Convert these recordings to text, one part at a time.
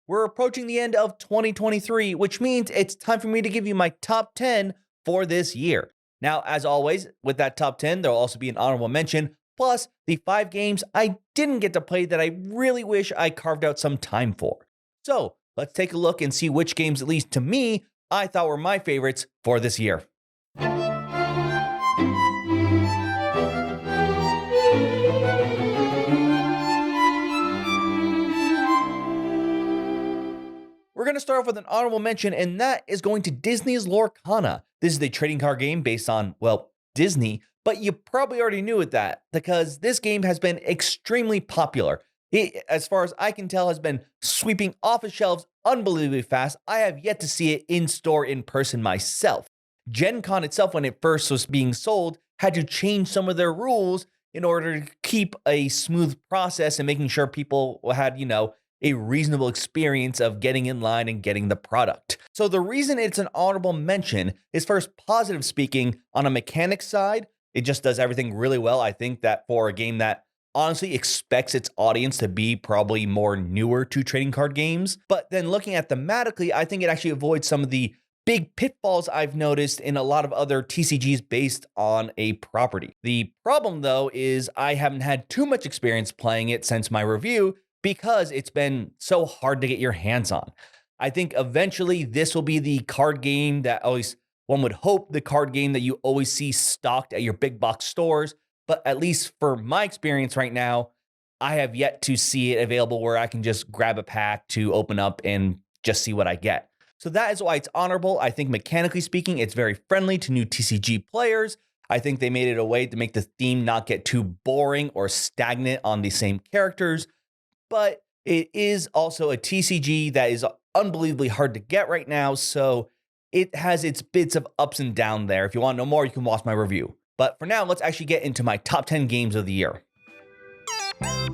we're approaching the end of 2023, which means it's time for me to give you my top 10 for this year. Now, as always, with that top 10, there'll also be an honorable mention, plus the 5 games I didn't get to play that I really wish I carved out some time for. So let's take a look and see which games, at least to me, I thought were my favorites for this year. We're going to start off with an honorable mention, and that is going to Disney's Lorcana. This is a trading card game based on, well, Disney, but you probably already knew that because this game has been extremely popular. It, as far as I can tell, has been sweeping off of shelves unbelievably fast. I have yet to see it in store in person myself. Gen Con itself, when it first was being sold, had to change some of their rules in order to keep a smooth process and making sure people had, a reasonable experience of getting in line and getting the product. So the reason it's an honorable mention is, first, positive speaking, on a mechanics side, it just does everything really well. I think that for a game that honestly expects its audience to be probably more newer to trading card games. But then looking at thematically, I think it actually avoids some of the big pitfalls I've noticed in a lot of other TCGs based on a property. The problem, though, is I haven't had too much experience playing it since my review because it's been so hard to get your hands on. I think eventually this will be the card game that always, one would hope, the card game that you always see stocked at your big box stores. But at least for my experience right now, I have yet to see it available where I can just grab a pack to open up and just see what I get. So that is why it's honorable. I think mechanically speaking, it's very friendly to new TCG players. I think they made it a way to make the theme not get too boring or stagnant on the same characters. But it is also a TCG that is unbelievably hard to get right now. So it has its bits of ups and downs there. If you want to know more, you can watch my review. But for now, let's actually get into my top 10 games of the year.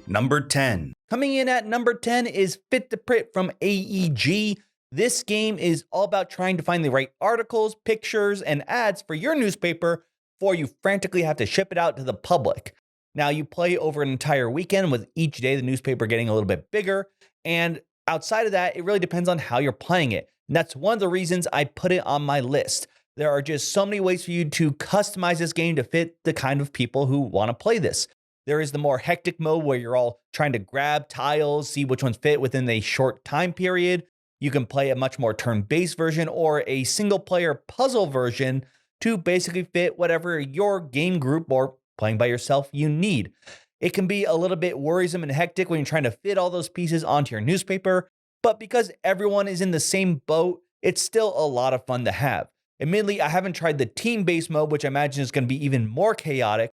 Number 10. Coming in at number 10 is Fit to Print from AEG. This game is all about trying to find the right articles, pictures, and ads for your newspaper before you frantically have to ship it out to the public. Now, you play over an entire weekend with each day the newspaper getting a little bit bigger. And outside of that, it really depends on how you're playing it. And that's one of the reasons I put it on my list. There are just so many ways for you to customize this game to fit the kind of people who want to play this. There is the more hectic mode where you're all trying to grab tiles, see which ones fit within a short time period. You can play a much more turn-based version or a single-player puzzle version to basically fit whatever your game group or playing by yourself you need. It can be a little bit worrisome and hectic when you're trying to fit all those pieces onto your newspaper, but because everyone is in the same boat, it's still a lot of fun to have. Admittedly, I haven't tried the team-based mode, which I imagine is going to be even more chaotic,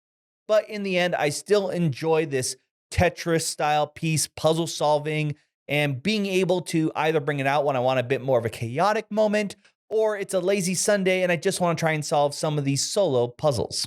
but in the end, I still enjoy this Tetris-style piece, puzzle solving, and being able to either bring it out when I want a bit more of a chaotic moment, or it's a lazy Sunday and I just want to try and solve some of these solo puzzles.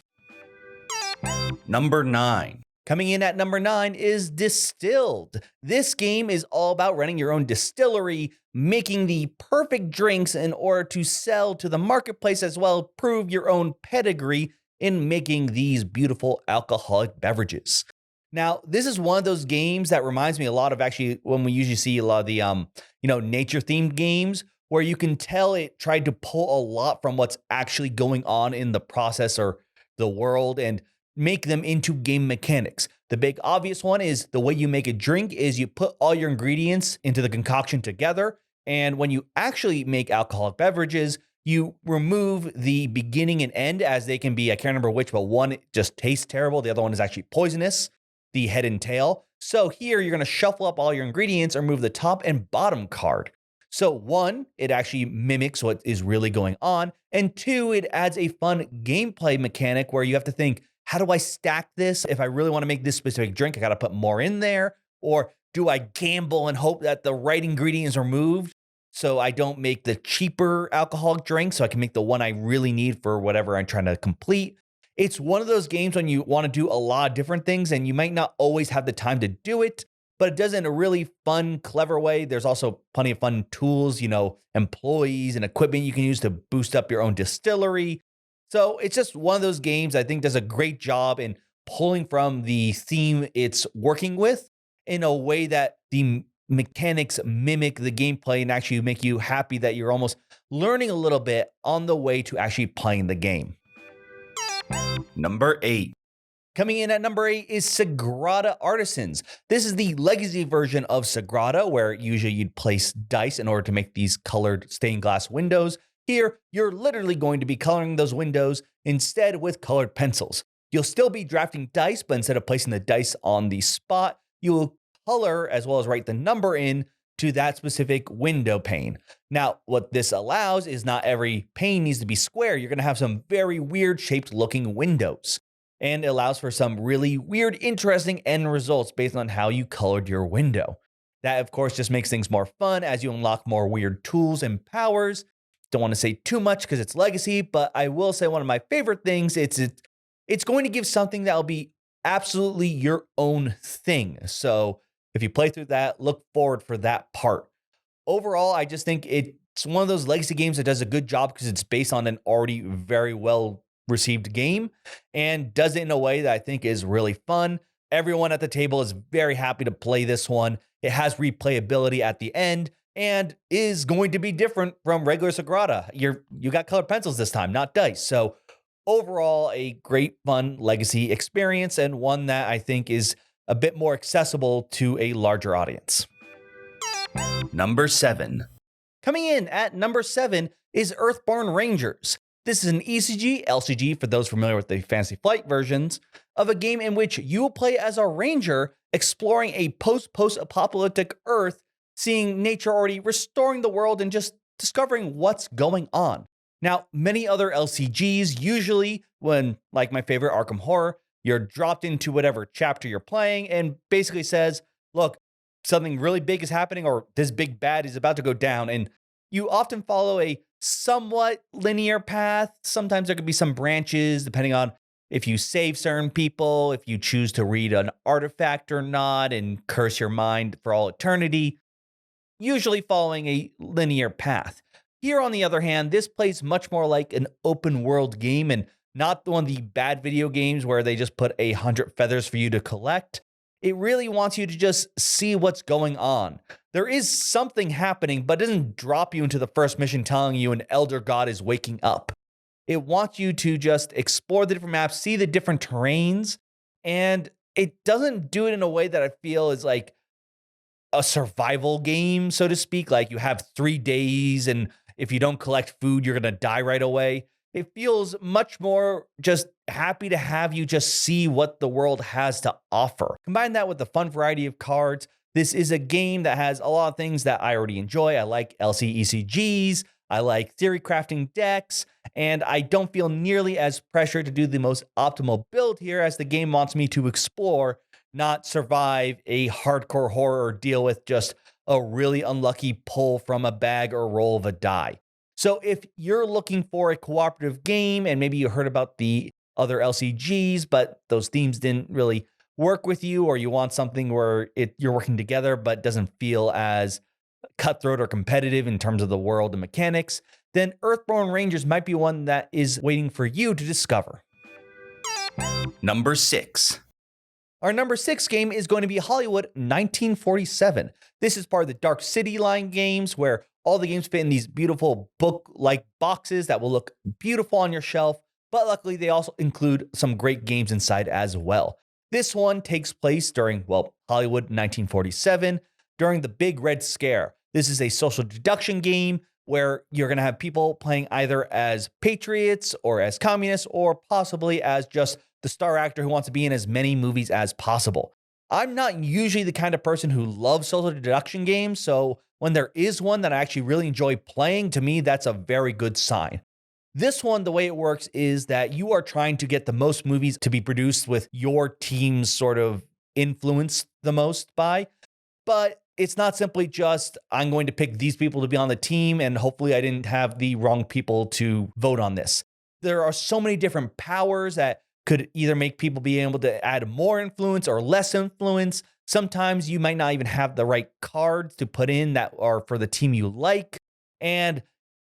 Number 9. Coming in at number 9 is Distilled. This game is all about running your own distillery, making the perfect drinks in order to sell to the marketplace, as well as prove your own pedigree in making these beautiful alcoholic beverages. Now, this is one of those games that reminds me a lot of actually when we usually see a lot of the nature-themed games where you can tell it tried to pull a lot from what's actually going on in the process or the world and make them into game mechanics. The big obvious one is the way you make a drink is you put all your ingredients into the concoction together. And when you actually make alcoholic beverages, you remove the beginning and end, as they can be, I can't remember which, but one just tastes terrible. The other one is actually poisonous, the head and tail. So here you're going to shuffle up all your ingredients or remove the top and bottom card. So one, it actually mimics what is really going on. And two, it adds a fun gameplay mechanic where you have to think, how do I stack this? If I really want to make this specific drink, I got to put more in there. Or do I gamble and hope that the right ingredients are removed so I don't make the cheaper alcoholic drink so I can make the one I really need for whatever I'm trying to complete? It's one of those games when you want to do a lot of different things and you might not always have the time to do it, but it does it in a really fun, clever way. There's also plenty of fun tools, employees and equipment you can use to boost up your own distillery. So it's just one of those games I think does a great job in pulling from the theme it's working with in a way that the mechanics mimic the gameplay and actually make you happy that you're almost learning a little bit on the way to actually playing the game. Number 8. Coming in at number 8 is Sagrada Artisans. This is the legacy version of Sagrada, where usually you'd place dice in order to make these colored stained glass windows. Here, you're literally going to be coloring those windows instead with colored pencils. You'll still be drafting dice, but instead of placing the dice on the spot, you'll color as well as write the number in to that specific window pane. Now, what this allows is not every pane needs to be square. You're going to have some very weird shaped looking windows. And it allows for some really weird, interesting end results based on how you colored your window. That, of course, just makes things more fun as you unlock more weird tools and powers. Don't want to say too much because it's legacy, but I will say one of my favorite things, it's going to give something that will be absolutely your own thing. So if you play through that, look forward for that part. Overall, I just think it's one of those legacy games that does a good job because it's based on an already very well received game and does it in a way that I think is really fun. Everyone at the table is very happy to play this one. It has replayability at the end and is going to be different from regular Sagrada. You got colored pencils this time, not dice. So overall, a great fun legacy experience and one that I think is a bit more accessible to a larger audience. Number 7. Coming in at number 7 is Earthborn Rangers. This is an ECG, LCG for those familiar with the Fantasy Flight versions of a game in which you will play as a ranger exploring a post-apocalyptic Earth, seeing nature already restoring the world and just discovering what's going on. Now, many other LCGs, usually when, like my favorite Arkham Horror, you're dropped into whatever chapter you're playing and basically says, look, something really big is happening or this big bad is about to go down. And you often follow a somewhat linear path. Sometimes there could be some branches depending on if you save certain people, if you choose to read an artifact or not and curse your mind for all eternity, usually following a linear path. Here, on the other hand, this plays much more like an open world game and not one of the bad video games where they just put 100 feathers for you to collect. It really wants you to just see what's going on. There is something happening, but it doesn't drop you into the first mission telling you an elder god is waking up. It wants you to just explore the different maps, see the different terrains, and it doesn't do it in a way that I feel is like a survival game, so to speak. Like you have 3 days, and if you don't collect food, you're going to die right away. It feels much more just happy to have you just see what the world has to offer. Combine that with the fun variety of cards. This is a game that has a lot of things that I already enjoy. I like LCECGs, I like theory crafting decks, and I don't feel nearly as pressured to do the most optimal build here as the game wants me to explore, not survive a hardcore horror or deal with just a really unlucky pull from a bag or roll of a die. So if you're looking for a cooperative game and maybe you heard about the other LCGs, but those themes didn't really work with you, or you want something where you're working together but doesn't feel as cutthroat or competitive in terms of the world and mechanics, then Earthborn Rangers might be one that is waiting for you to discover. Number 6. Our number 6 game is going to be Hollywood 1947. This is part of the Dark City line games where all the games fit in these beautiful book-like boxes that will look beautiful on your shelf, but luckily they also include some great games inside as well. This one takes place during, Hollywood 1947, during the Big Red Scare. This is a social deduction game where you're going to have people playing either as patriots or as communists or possibly as just the star actor who wants to be in as many movies as possible. I'm not usually the kind of person who loves social deduction games, so when there is one that I actually really enjoy playing, to me, that's a very good sign. This one, the way it works is that you are trying to get the most movies to be produced with your team's sort of influence the most by, but it's not simply just, I'm going to pick these people to be on the team and hopefully I didn't have the wrong people to vote on this. There are so many different powers that could either make people be able to add more influence or less influence. Sometimes you might not even have the right cards to put in that are for the team you like. And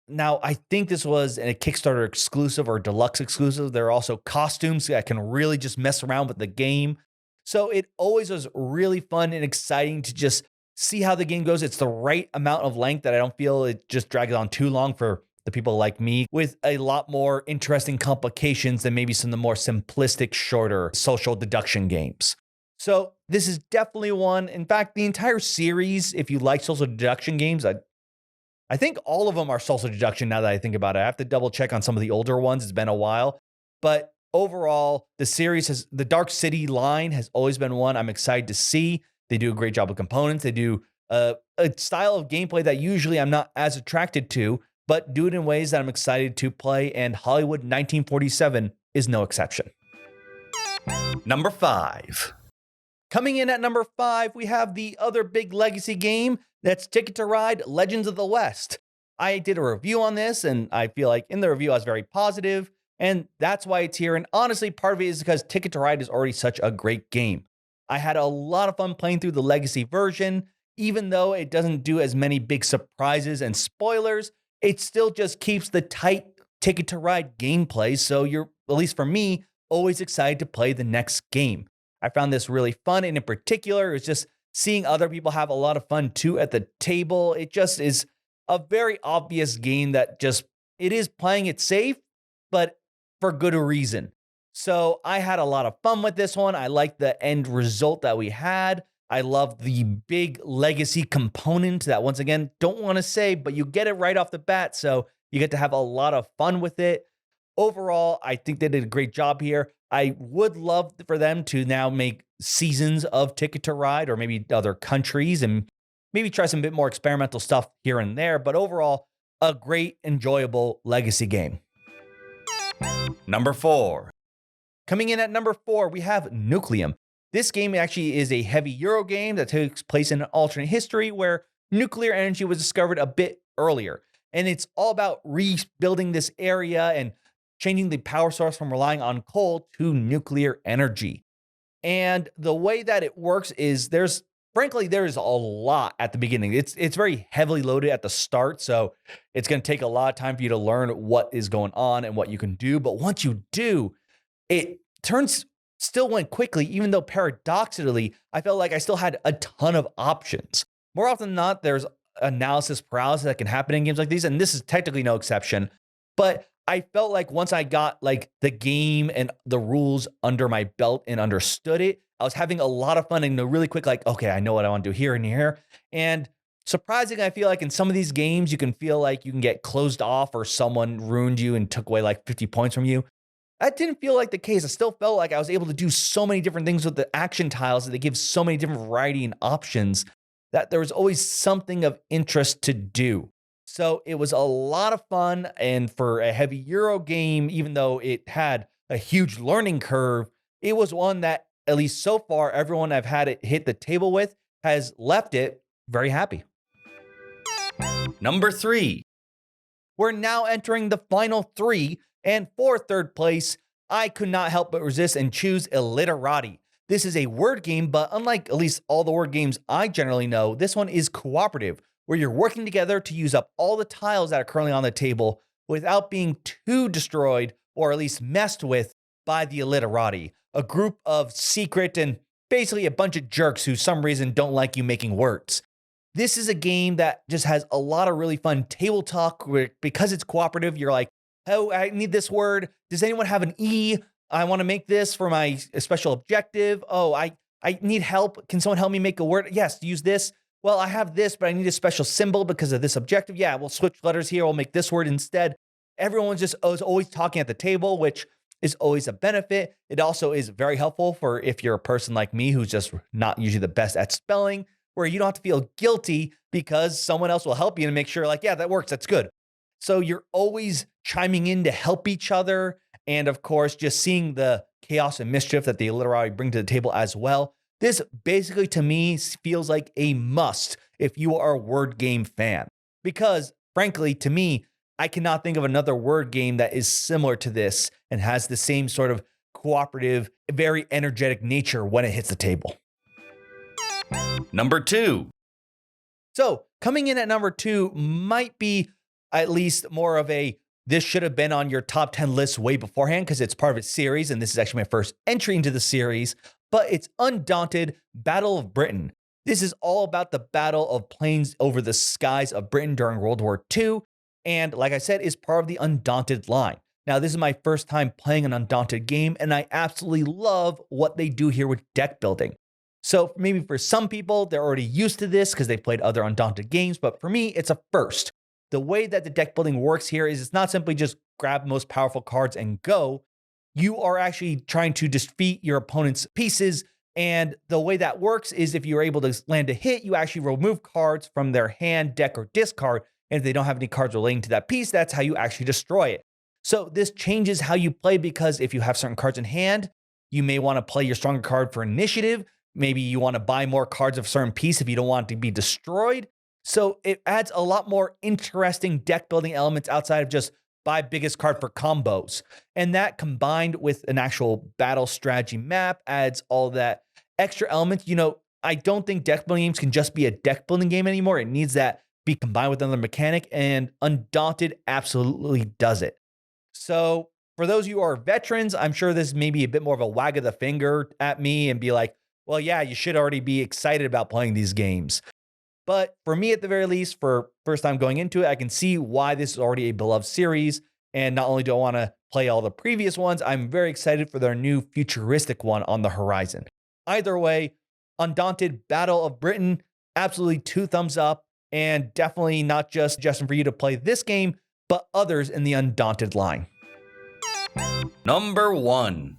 now I think this was a Kickstarter exclusive or deluxe exclusive. There are also costumes that can really just mess around with the game. So it always was really fun and exciting to just see how the game goes. It's the right amount of length that I don't feel it just drags on too long for the people like me, with a lot more interesting complications than maybe some of the more simplistic, shorter social deduction games. So this is definitely one. In fact, the entire series, if you like social deduction games, I think all of them are social deduction now that I think about it. I have to double check on some of the older ones. It's been a while. But overall, the Dark City line has always been one I'm excited to see. They do a great job with components. They do a style of gameplay that usually I'm not as attracted to, but do it in ways that I'm excited to play. And Hollywood 1947 is no exception. Number 5. Coming in at number 5, we have the other big legacy game. That's Ticket to Ride Legends of the West. I did a review on this, and I feel like in the review I was very positive, and that's why it's here. And honestly, part of it is because Ticket to Ride is already such a great game. I had a lot of fun playing through the legacy version. Even though it doesn't do as many big surprises and spoilers, it still just keeps the tight Ticket to Ride gameplay, so you're, at least for me, always excited to play the next game. I found this really fun, and in particular, it's just seeing other people have a lot of fun too at the table. It just is a very obvious game that it is playing it safe, but for good reason. So I had a lot of fun with this one. I liked the end result that we had. I love the big legacy component that, once again, don't want to say, but you get it right off the bat. So you get to have a lot of fun with it. Overall, I think they did a great job here. I would love for them to now make seasons of Ticket to Ride, or maybe other countries, and maybe try some bit more experimental stuff here and there. But overall, a great, enjoyable legacy game. Number 4. Coming in at number 4, we have Nucleum. This game actually is a heavy Euro game that takes place in an alternate history where nuclear energy was discovered a bit earlier. And it's all about rebuilding this area and changing the power source from relying on coal to nuclear energy. And the way that it works is there's a lot at the beginning. It's very heavily loaded at the start, so it's going to take a lot of time for you to learn what is going on and what you can do. But once you do, it still went quickly, even though paradoxically, I felt like I still had a ton of options. More often than not, there's analysis paralysis that can happen in games like these, and this is technically no exception. But I felt like once I got like the game and the rules under my belt and understood it, I was having a lot of fun and really quick, like, okay, I know what I want to do here and here. And surprisingly, I feel like in some of these games, you can feel like you can get closed off or someone ruined you and took away like 50 points from you. That didn't feel like the case. I still felt like I was able to do so many different things with the action tiles that they give so many different variety and options that there was always something of interest to do. So it was a lot of fun. And for a heavy Euro game, even though it had a huge learning curve, it was one that, at least so far, everyone I've had it hit the table with has left it very happy. Number 3. We're now entering the final 3. And for third place, I could not help but resist and choose Illiterati. This is a word game, but unlike at least all the word games I generally know, this one is cooperative, where you're working together to use up all the tiles that are currently on the table without being too destroyed, or at least messed with, by the Illiterati, a group of secret and basically a bunch of jerks who some reason don't like you making words. This is a game that just has a lot of really fun table talk where, because it's cooperative, you're like, oh, I need this word. Does anyone have an E? I want to make this for my special objective. Oh, I need help. Can someone help me make a word? Yes, use this. Well, I have this, but I need a special symbol because of this objective. Yeah, we'll switch letters here. We'll make this word instead. Everyone is always talking at the table, which is always a benefit. It also is very helpful for if you're a person like me who's just not usually the best at spelling, where you don't have to feel guilty because someone else will help you and make sure like, yeah, that works. That's good. So you're always chiming in to help each other. And of course, just seeing the chaos and mischief that the Illiterati bring to the table as well. This basically, to me, feels like a must if you are a word game fan. Because frankly, to me, I cannot think of another word game that is similar to this and has the same sort of cooperative, very energetic nature when it hits the table. Number 2. So coming in at number 2 might be at least more of this should have been on your top 10 list way beforehand because it's part of its series, and this is actually my first entry into the series, but it's Undaunted Battle of Britain. This is all about the battle of planes over the skies of Britain during World War II, and like I said, is part of the Undaunted line. Now, this is my first time playing an Undaunted game, and I absolutely love what they do here with deck building. So maybe for some people, they're already used to this because they played other Undaunted games, but for me, it's a first. The way that the deck building works here is it's not simply just grab most powerful cards and go. You are actually trying to defeat your opponent's pieces. And the way that works is if you're able to land a hit, you actually remove cards from their hand, deck, or discard. And if they don't have any cards relating to that piece, that's how you actually destroy it. So this changes how you play because if you have certain cards in hand, you may want to play your stronger card for initiative. Maybe you want to buy more cards of a certain piece if you don't want it to be destroyed. So it adds a lot more interesting deck building elements outside of just buy biggest card for combos. And that combined with an actual battle strategy map adds all that extra elements. I don't think deck building games can just be a deck building game anymore. It needs that be combined with another mechanic, and Undaunted absolutely does it. So for those of you who are veterans, I'm sure this may be a bit more of a wag of the finger at me and be like, well, yeah, you should already be excited about playing these games. But for me, at the very least, for first time going into it, I can see why this is already a beloved series. And not only do I want to play all the previous ones, I'm very excited for their new futuristic one on the horizon. Either way, Undaunted Battle of Britain, absolutely 2 thumbs up, and definitely not just suggesting for you to play this game, but others in the Undaunted line. Number 1.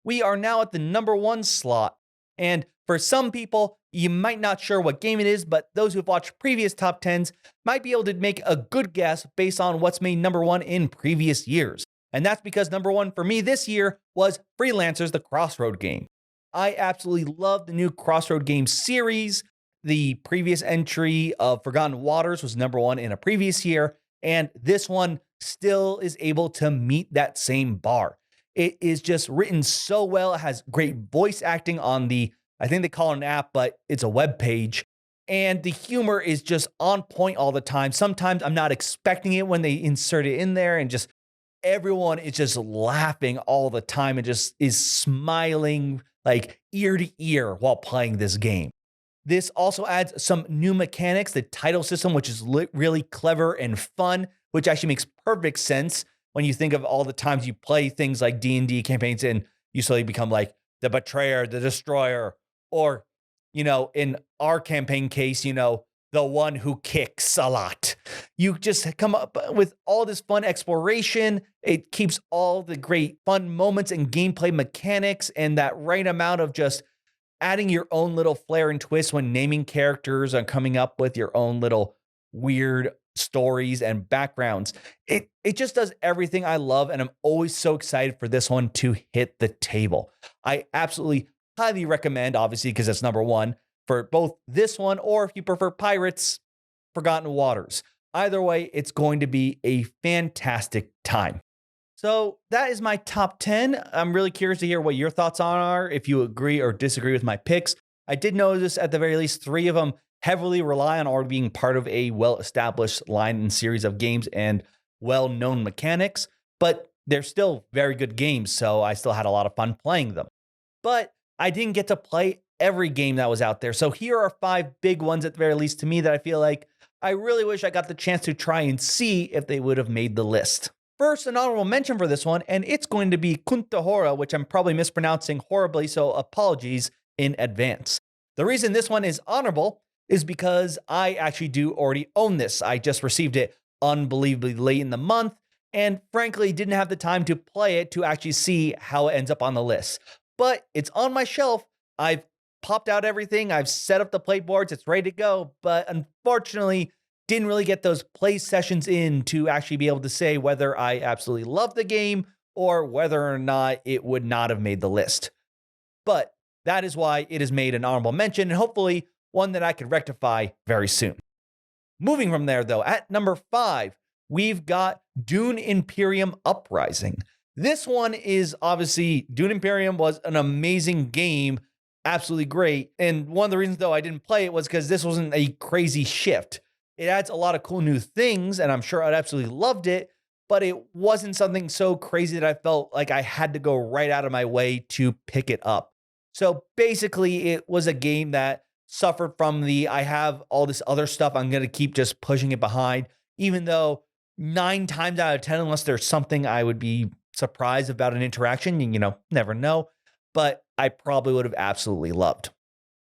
We are now at the number 1 slot. And for some people, you might not sure what game it is, but those who've watched previous top 10s might be able to make a good guess based on what's made number 1 in previous years. And that's because number 1 for me this year was Freelancers, the Crossroad game. I absolutely love the new Crossroad game series. The previous entry of Forgotten Waters was number 1 in a previous year, and this one still is able to meet that same bar. It is just written so well. It has great voice acting on I think they call it an app, but it's a web page. And the humor is just on point all the time. Sometimes I'm not expecting it when they insert it in there, and just everyone is just laughing all the time and just is smiling like ear to ear while playing this game. This also adds some new mechanics, the title system, which is really clever and fun, which actually makes perfect sense when you think of all the times you play things like D&D campaigns and you slowly become like the betrayer, the destroyer, or, in our campaign case, the one who kicks a lot. You just come up with all this fun exploration. It keeps all the great fun moments and gameplay mechanics and that right amount of just adding your own little flair and twist when naming characters and coming up with your own little weird stories and backgrounds. It just does everything I love, and I'm always so excited for this one to hit the table. I absolutely highly recommend, obviously, because it's number 1, for both this one, or if you prefer Pirates, Forgotten Waters. Either way, it's going to be a fantastic time. So that is my top 10. I'm really curious to hear what your thoughts are, if you agree or disagree with my picks. I did notice at the very least 3 of them heavily rely on already being part of a well-established line and series of games and well-known mechanics, but they're still very good games, so I still had a lot of fun playing them. But I didn't get to play every game that was out there, so here are 5 big ones at the very least to me that I feel like I really wish I got the chance to try and see if they would have made the list. First, an honorable mention for this one, and it's going to be Kuntahora, which I'm probably mispronouncing horribly, so apologies in advance. The reason this one is honorable is because I actually do already own this. I just received it unbelievably late in the month, and frankly didn't have the time to play it to actually see how it ends up on the list. But it's on my shelf. I've popped out everything. I've set up the playboards. It's ready to go, but unfortunately didn't really get those play sessions in to actually be able to say whether I absolutely love the game or whether or not it would not have made the list. But that is why it has made an honorable mention, and hopefully one that I could rectify very soon. Moving from there, though, at number 5, we've got Dune Imperium Uprising. This one is obviously, Dune Imperium was an amazing game, absolutely great. And one of the reasons, though, I didn't play it was because this wasn't a crazy shift. It adds a lot of cool new things, and I'm sure I'd absolutely loved it, but it wasn't something so crazy that I felt like I had to go right out of my way to pick it up. So basically, it was a game that suffered from the I have all this other stuff, I'm going to keep just pushing it behind, even though 9 times out of 10, unless there's something I would be surprised about an interaction, never know. But I probably would have absolutely loved.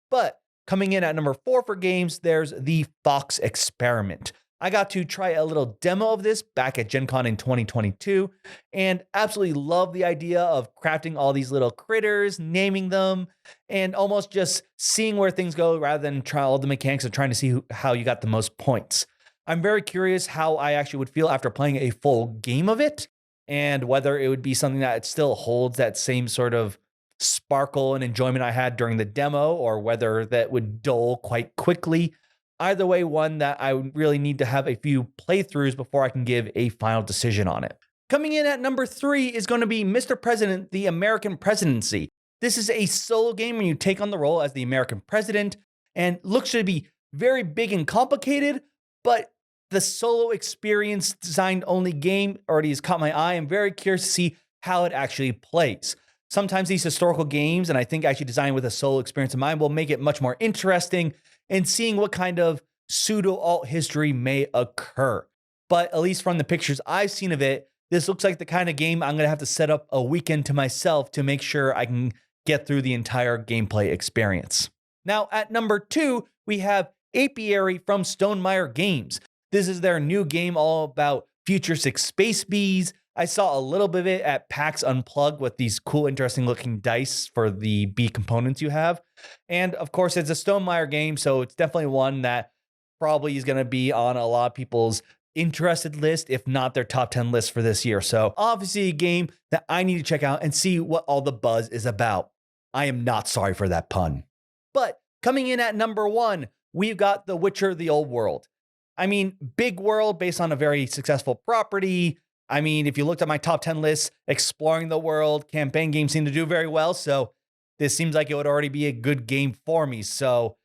But coming in at number 4 for games, there's the Fox Experiment. I got to try a little demo of this back at Gen Con in 2022 and absolutely love the idea of crafting all these little critters, naming them, and almost just seeing where things go rather than try all the mechanics of trying to see how you got the most points. I'm very curious how I actually would feel after playing a full game of it and whether it would be something that it still holds that same sort of sparkle and enjoyment I had during the demo or whether that would dull quite quickly. Either way, one that I would really need to have a few playthroughs before I can give a final decision on it. Coming in at number 3 is going to be Mr. President, the American Presidency. This is a solo game where you take on the role as the American president and looks to be very big and complicated, but the solo experience designed only game already has caught my eye. I'm very curious to see how it actually plays. Sometimes these historical games, and I think actually designed with a solo experience in mind, will make it much more interesting and seeing what kind of pseudo-alt history may occur. But at least from the pictures I've seen of it, this looks like the kind of game I'm going to have to set up a weekend to myself to make sure I can get through the entire gameplay experience. Now, at number 2, we have Apiary from Stonemaier Games. This is their new game all about futuristic space bees. I saw a little bit of it at PAX Unplugged with these cool, interesting looking dice for the bee components you have. And of course, it's a Stonemaier game, so it's definitely one that probably is going to be on a lot of people's interested list, if not their top 10 list for this year. So obviously a game that I need to check out and see what all the buzz is about. I am not sorry for that pun. But coming in at number 1, we've got The Witcher: The Old World. I mean, big world based on a very successful property. I mean, if you looked at my top 10 lists, exploring the world, campaign games seem to do very well. So this seems like it would already be a good game for me. So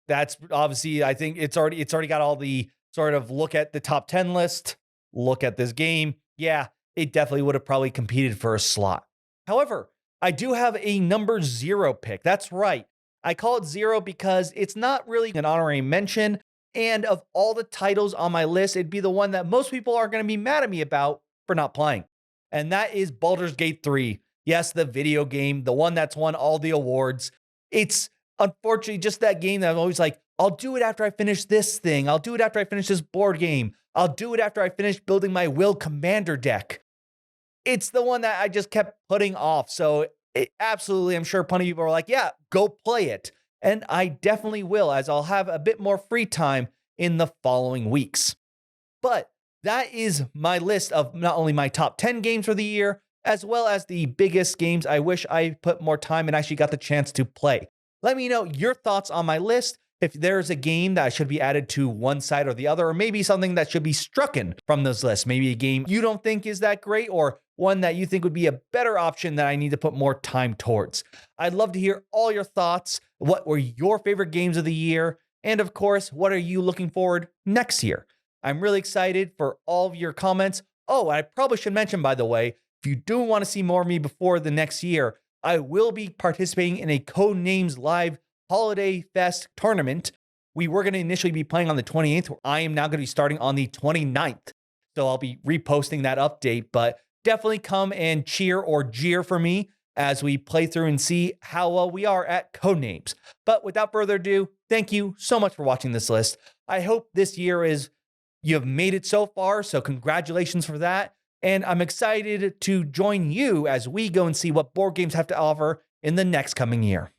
that's obviously, I think it's already got all the sort of look at the top 10 list, look at this game. Yeah, it definitely would have probably competed for a slot. However, I do have a number 0 pick. That's right. I call it 0 because it's not really an honorary mention. And of all the titles on my list, it'd be the one that most people are going to be mad at me about for not playing. And that is Baldur's Gate 3. Yes, the video game, the one that's won all the awards. It's unfortunately just that game that I'm always like, I'll do it after I finish this thing. I'll do it after I finish this board game. I'll do it after I finish building my Will Commander deck. It's the one that I just kept putting off. So absolutely, I'm sure plenty of people are like, yeah, go play it. And I definitely will, as I'll have a bit more free time in the following weeks. But that is my list of not only my top 10 games for the year, as well as the biggest games I wish I put more time and actually got the chance to play. Let me know your thoughts on my list. If there's a game that should be added to one side or the other, or maybe something that should be strucken from those lists. Maybe a game you don't think is that great, or one that you think would be a better option that I need to put more time towards. I'd love to hear all your thoughts. What were your favorite games of the year? And of course, what are you looking forward next year? I'm really excited for all of your comments. Oh, I probably should mention, by the way, if you do want to see more of me before the next year, I will be participating in a Codenames Live Holiday Fest tournament. We were going to initially be playing on the 28th. I am now going to be starting on the 29th. So I'll be reposting that update, but definitely come and cheer or jeer for me as we play through and see how well we are at Codenames. But without further ado, thank you so much for watching this list. I hope this year you have made it so far, so congratulations for that. And I'm excited to join you as we go and see what board games have to offer in the next coming year.